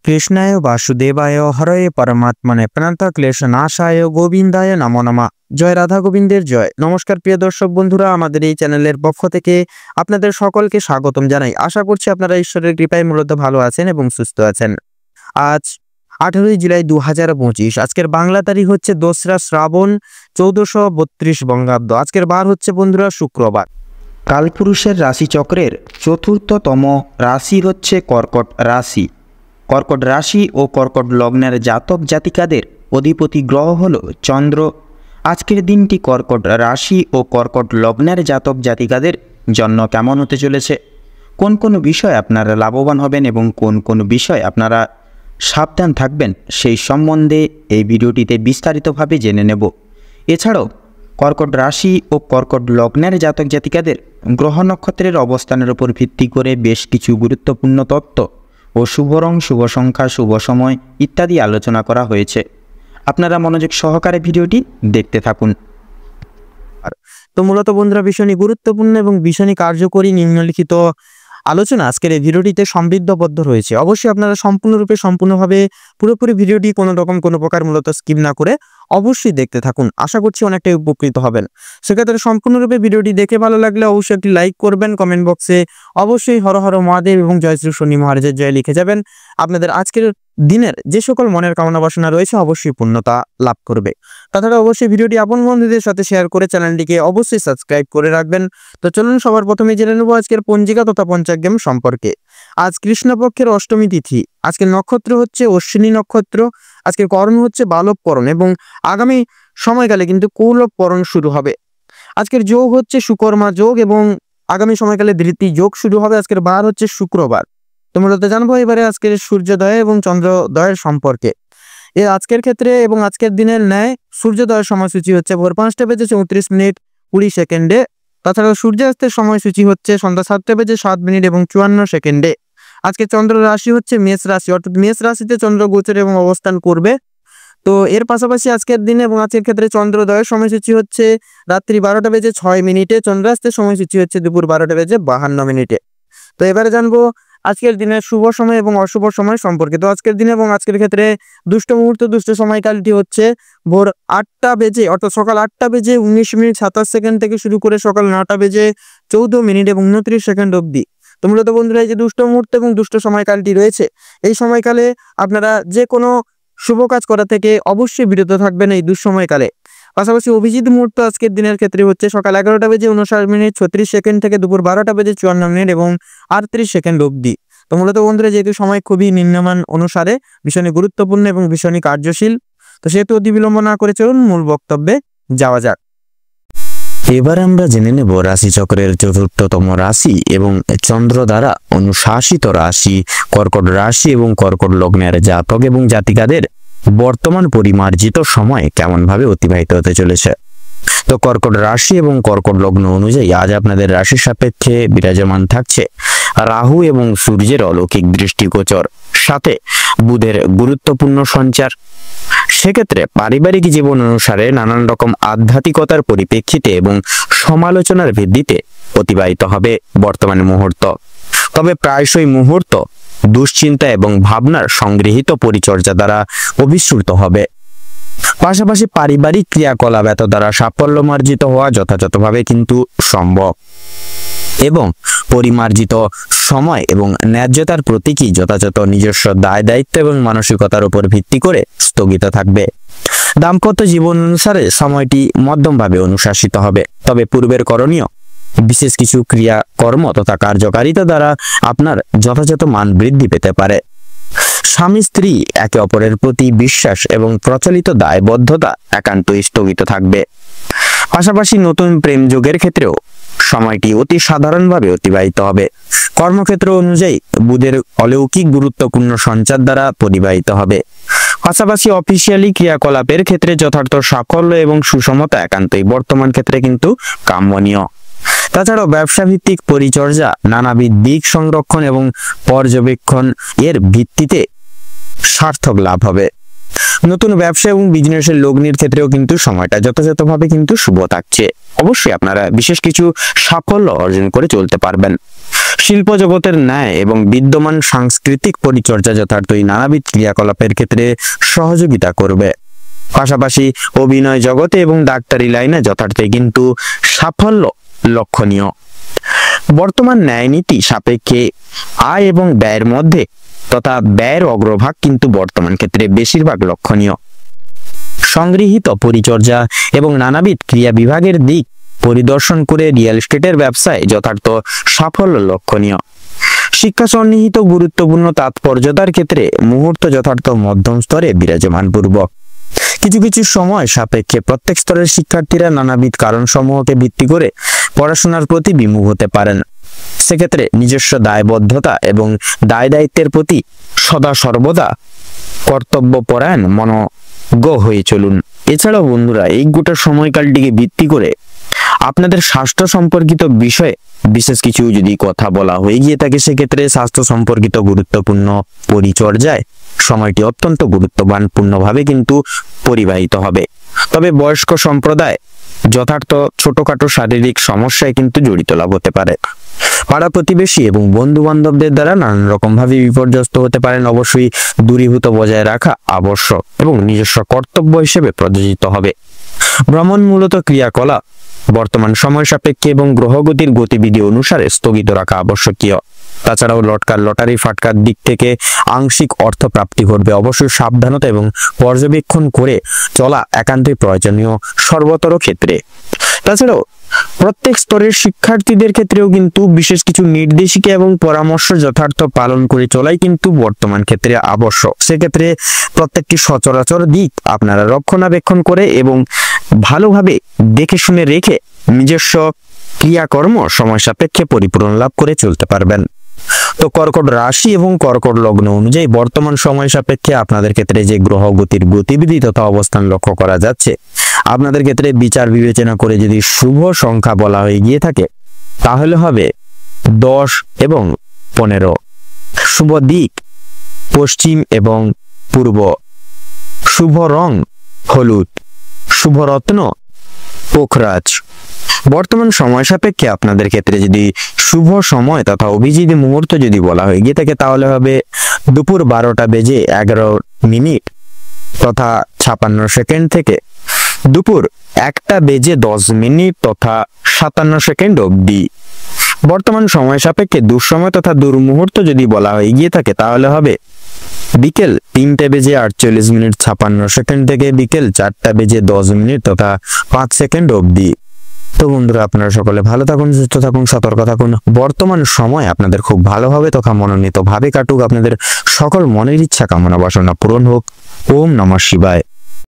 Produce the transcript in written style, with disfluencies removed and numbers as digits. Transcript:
কৃষ্ণায় বাসুদেবায় হরয়ে পরমাত্মনে প্রণতক্লেশনাশায় গোবিন্দায় নমো নমঃ। জয় রাধা গোবিন্দের জয়। নমস্কার প্রিয় দর্শক বন্ধুরা, আমাদের এই চ্যানেলের পক্ষ থেকে আপনাদের সকলকে স্বাগতম জানাই। আশা করছি আপনারা ঈশ্বরের কৃপায় মূলত ভালো আছেন এবং সুস্থ আছেন। আজ 18 জুলাই 2025। আজকের বাংলা তারিখ হচ্ছে 2রা শ্রাবণ 1432 বঙ্গাব্দ। আজকের বার হচ্ছে বন্ধুরা শুক্রবার। কালপুরুষের রাশিচক্রের চতুর্থতম রাশি হচ্ছে কর্কট রাশি। কর্কট রাশি ও কর্কট লগ্নের জাতক জাতিকাদের অধিপতি গ্রহ হল চন্দ্র। আজকের দিনটি কর্কট রাশি ও কর্কট লগ্নের জাতক জাতিকাদের জন্য কেমন হতে চলেছে, কোন কোন বিষয় আপনারা লাভবান হবেন এবং কোন কোন বিষয় আপনারা সাবধান থাকবেন, সেই সম্বন্ধে এই ভিডিওটিতে বিস্তারিতভাবে জেনে নেব। এছাড়াও কর্কট রাশি ও কর্কট লগ্নের জাতক জাতিকাদের গ্রহ নক্ষত্রের অবস্থানের উপর ভিত্তি করে বেশ কিছু গুরুত্বপূর্ণ তত্ত্ব ও শুভ রং, শুভ সংখ্যা, শুভ সময় ইত্যাদি আলোচনা করা হয়েছে। আপনারা মনোযোগ সহকারে ভিডিওটি দেখতে থাকুন। তো মূলত বন্ধুরা ভীষণই গুরুত্বপূর্ণ এবং ভীষণই কার্যকরী নিম্নলিখিত আলোচনা আজকের এই ভিডিওটিতে সমৃদ্ধবদ্ধ রয়েছে। অবশ্যই আপনারা সম্পূর্ণভাবে পুরোপুরি ভিডিওটি কোনো প্রকার মূলত স্কিপ না করে অবশ্যই দেখতে থাকুন। আশা করছি অনেকটাই উপকৃত হবেন। সেক্ষেত্রে সম্পূর্ণরূপে ভিডিওটি দেখে ভালো লাগলে অবশ্যই একটি লাইক করবেন, কমেন্ট বক্সে অবশ্যই হর হর মহাদেব এবং জয় শ্রী শনি মহারাজের জয় লিখে যাবেন। আপনাদের আজকের দিনের যে সকল মনের কামনা বাসনা রয়েছে অবশ্যই পূর্ণতা লাভ করবে। তাছাড়া অবশ্যই ভিডিওটি আপন বন্ধুদের সাথে শেয়ার করে চ্যানেলটিকে অবশ্যই সাবস্ক্রাইব করে রাখবেন। তো চলুন সবার প্রথমে জেনে নেব আজকের পঞ্জিকা তথা পঞ্চাগ্রাম সম্পর্কে। আজ কৃষ্ণপক্ষের অষ্টমী তিথি। আজকের নক্ষত্র হচ্ছে অশ্বিনী নক্ষত্র। আজকের কর্ণ হচ্ছে বালবকরণ এবং আগামী সময়কালে কিন্তু কৌলবকরণ শুরু হবে। আজকের যোগ হচ্ছে সুকর্মা যোগ এবং আগামী সময়কালে ধৃতি যোগ শুরু হবে। আজকের বার হচ্ছে শুক্রবার। তো মূলত জানবো এবারে আজকের সূর্যোদয় এবং চন্দ্রোদয়ের সম্পর্কে। আজকের ক্ষেত্রে এবং আজকের দিনের ন্যায় সূর্যোদয়ের সময়সূচি হচ্ছে ভোর 5:34:50 তাছাড়া সূর্যাস্তের সময়সূচি হচ্ছে সন্ধ্যা 7:07:54। আজকে চন্দ্র রাশি হচ্ছে মেষ রাশি, অর্থাৎ মেষ রাশিতে চন্দ্র গোচর এবং অবস্থান করবে। তো এর পাশাপাশি আজকের দিনে এবং আজকের ক্ষেত্রে চন্দ্রোদয়ের সময়সূচি হচ্ছে রাত্রি 12:06। চন্দ্রাস্তের সময়সূচি হচ্ছে দুপুর 12:52। তো এবারে জানবো আজকের দিনের শুভ সময় এবং অশুভ সময় সম্পর্কে। তো আজকের দিনে এবং আজকের ক্ষেত্রে দুষ্ট মুহূর্ত, দুষ্ট সময়কালটি হচ্ছে ভোর 8টা বেজে অর্থাৎ সকাল 8:19:27 থেকে শুরু করে সকাল 9:14 এবং 29 অবধি। তো মূলত বন্ধুরা এই যে দুষ্ট মুহূর্ত এবং দুষ্ট সময়কালটি রয়েছে, এই সময়কালে আপনারা যে কোনো শুভ কাজ করা থেকে অবশ্যই বিরত থাকবেন এই দুঃসময়কালে। পাশাপাশি অভিজিৎ মুহূর্ত আজকের দিনের ক্ষেত্রে হচ্ছে সকাল 11:59 থেকে দুপুর 12:54 এবং 38 অবধি। তো মূলত বন্ধুরা যেহেতু সময় খুবই নিম্নমান অনুসারে ভীষণই গুরুত্বপূর্ণ এবং ভীষণই কার্যশীল, তো সেহেতু অতি বিলম্ব না করে চলুন মূল বক্তব্যে যাওয়া যাক। এবার আমরা জেনে নেব রাশিচক্রের চতুর্থতম রাশি এবং চন্দ্র দ্বারা অনুশাসিত রাশি কর্কট রাশি এবং কর্কট লগ্নের জাতক এবং জাতিকাদের বর্তমান পরিমার্জিত সময় কেমন ভাবে অতিবাহিত হতে চলেছে। তো কর্কট রাশি এবং কর্কট লগ্ন অনুযায়ী আজ আপনাদের রাশির সাপেক্ষে বিরাজমান থাকছে রাহু এবং সূর্যের অলৌকিক দৃষ্টিগোচর, সাথে বুধের গুরুত্বপূর্ণ সঞ্চার। সেক্ষেত্রে পারিবারিক জীবন অনুসারে নানান রকম আধ্যাত্মিকতার পরিপ্রেক্ষিতে এবং সমালোচনার ভিত্তিতে অতিবাহিত হবে বর্তমান মুহূর্ত। তবে প্রায়শই মুহূর্ত দুশ্চিন্তা এবং ভাবনার সংগৃহীত পরিচর্যা দ্বারা অভিশ্রুত হবে। পাশাপাশি পারিবারিক ক্রিয়াকলাপ এত দ্বারা সাফল্যমার্জিত হওয়া যথাযথভাবে কিন্তু সম্ভব এবং পরিমার্জিত সময় এবং ন্যায্যতার প্রতীকী যথাযথ নিজস্ব দায় দায়িত্ব এবং মানসিকতার উপর ভিত্তি করে স্থগিত থাকবে। দাম্পত্য জীবন অনুসারে সময়টি মধ্যমভাবে অনুশাসিত হবে, তবে পূর্বের করণীয় বিশেষ কিছু ক্রিয়াকর্ম তথা কার্যকারিতা দ্বারা আপনার যথাযথ মান বৃদ্ধি পেতে পারে। স্বামী স্ত্রী একে অপরের প্রতি বিশ্বাস এবং প্রচলিত দায়বদ্ধতা একান্তই স্থগিত থাকবে। পাশাপাশি নতুন প্রেম যোগের ক্ষেত্রেও সময়টি অতি সাধারণভাবে অতিবাহিত হবে। কর্মক্ষেত্র অনুযায়ী বুধের অলৌকিক গুরুত্বপূর্ণ সঞ্চার দ্বারা পরিবাহিত হবে। পাশাপাশি অফিসিয়ালি ক্রিয়াকলাপের ক্ষেত্রে যথার্থ সাফল্য এবং সুষমতা একান্তই বর্তমান ক্ষেত্রে কিন্তু কাম্যনীয়। তাছাড়াও ব্যবসা ভিত্তিক পরিচর্যা, নানাবিধ দিক সংরক্ষণ এবং পর্যবেক্ষণ এর ভিত্তিতে সার্থক লাভ হবে। নতুন ব্যবসা এবং বিজনেসের লগ্নির ক্ষেত্রেও কিন্তু সময়টা যথাযথভাবে কিন্তু শুভ থাকছে। অবশ্যই আপনারা বিশেষ কিছু সাফল্য অর্জন করে চলতে পারবেন। শিল্প জগতের ন্যায় এবং বিদ্যমান সাংস্কৃতিক পরিচর্যা যথার্থই নানাবিধ ক্রিয়াকলাপের ক্ষেত্রে সহযোগিতা করবে। পাশাপাশি অভিনয় জগতে এবং ডাক্তারি লাইনে যথার্থই কিন্তু সাফল্য লক্ষণীয়। বর্তমান ন্যায় নীতি সাপেক্ষে আয় এবং ব্যয়ের মধ্যে তথা ব্যয়ের অগ্রভাগ কিন্তু বর্তমান ক্ষেত্রে বেশিরভাগ লক্ষণীয়। সংগৃহীত পরিচর্যা এবং নানাবিধ ক্রিয়া বিভাগের দিক পরিদর্শন করে রিয়েল এস্টেটের ব্যবসায় যথার্থ সাফল্য লক্ষণীয়। শিক্ষা সন্নিহিত গুরুত্বপূর্ণ তাৎপর্যতার ক্ষেত্রে মুহূর্ত যথার্থ মধ্যম স্তরে বিরাজমান পূর্বক। কিছু কিছু সময় সাপেক্ষে প্রত্যেক স্তরের শিক্ষার্থীরা নানাবিধ কারণসমূহকে ভিত্তি করে পড়াশোনার প্রতি বিমুখ হতে পারেন। সেক্ষেত্রে নিজস্ব দায়বদ্ধতা এবং দায় দায়িত্বের প্রতি সদা সর্বদা কর্তব্যপরায়ণ মনোজ্ঞ হয়ে চলুন। এছাড়াও বন্ধুরা, এই গোটা সময়কালটিকে ভিত্তি করে আপনাদের স্বাস্থ্য সম্পর্কিত বিষয়ে বিশেষ কিছু যদি কথা বলা হয়ে গিয়ে থাকে, সেক্ষেত্রে স্বাস্থ্য সম্পর্কিত গুরুত্বপূর্ণ পরিচর্যায় সময়টি অত্যন্ত গুরুত্বপূর্ণভাবে কিন্তু পরিবাহিত হবে। তবে বয়স্ক সম্প্রদায় যথার্থ ছোটখাটো শারীরিক সমস্যায় কিন্তু জড়িত লাভ হতে পারে। পাড়া প্রতিবেশী এবং বন্ধু বান্ধবদের দ্বারা নানান রকম ভাবে বিপর্যস্ত হতে পারেন। অবশ্যই দূরীভূত বজায় রাখা আবশ্যক এবং নিজস্ব কর্তব্য হিসেবে প্রযোজিত হবে। ভ্রমণ মূলত ক্রিয়াকলাপ বর্তমান সময় সাপেক্ষে এবং গ্রহগতির গতিবিধি অনুসারে স্থগিত রাখা আবশ্যকীয়। তাছাড়াও লটারি ফাটকার দিক থেকে আংশিক অর্থ প্রাপ্তি ঘটবে। অবশ্যই সাবধানতা এবং পর্যবেক্ষণ করে চলা একান্তই প্রয়োজনীয় সর্বতর ক্ষেত্রে। তাছাড়াও প্রত্যেক স্তরের শিক্ষার্থীদের ক্ষেত্রেও কিন্তু বিশেষ কিছু নির্দেশিকা এবং পরামর্শ যথার্থ পালন করে চলাই কিন্তু বর্তমান ক্ষেত্রে আবশ্যক। সেক্ষেত্রে প্রত্যেকটি সচরাচর দিক আপনারা রক্ষণাবেক্ষণ করে এবং ভালোভাবে দেখে শুনে রেখে নিজস্ব ক্রিয়াকর্ম সময় সাপেক্ষে পরিপূরণ লাভ করে চলতে পারবেন। তো কর্কট রাশি এবং কর্কট লগ্ন অনুযায়ী বর্তমান সময় সাপেক্ষে আপনাদের ক্ষেত্রে যে গ্রহগতির গতিবিধি তথা অবস্থান লক্ষ্য করা যাচ্ছে, আপনাদের ক্ষেত্রে বিচার বিবেচনা করে যদি শুভ সংখ্যা বলা হয়ে গিয়ে থাকে তাহলে হবে 10 এবং 15। শুভ দিক পশ্চিম এবং পূর্ব। শুভ রং হলুদ। শুভ রত্ন পোখরাজ। বর্তমান সময় সাপেক্ষে আপনাদের ক্ষেত্রে যদি শুভ সময় তথা অভিজিৎ মুহূর্ত যদি বলা হয়ে গিয়ে থাকে তাহলে হবে দুপুর 12:11 তথা 56 সেকেন্ড থেকে দুপুর 1:10 তথা 57 সেকেন্ড অবধি। বর্তমান সময় সাপেক্ষে দুঃসময় তথা দুর্মুহূর্ত যদি বলা হয়ে গিয়ে থাকে তাহলে হবে বিকেল 3:48 56 সেকেন্ড থেকে বিকেল 4:10 তথা 5 সেকেন্ড অবধি। তো বন্ধুরা, আপনারা সকলে ভালো থাকুন, সুস্থ থাকুন, সতর্ক থাকুন। বর্তমান সময় আপনাদের খুব ভালোভাবে তথা মনোনীত ভাবে কাটুক। আপনাদের সকল মনের ইচ্ছা কামনা বাসনা পূরণ হোক। ওম নমঃ শিবায়।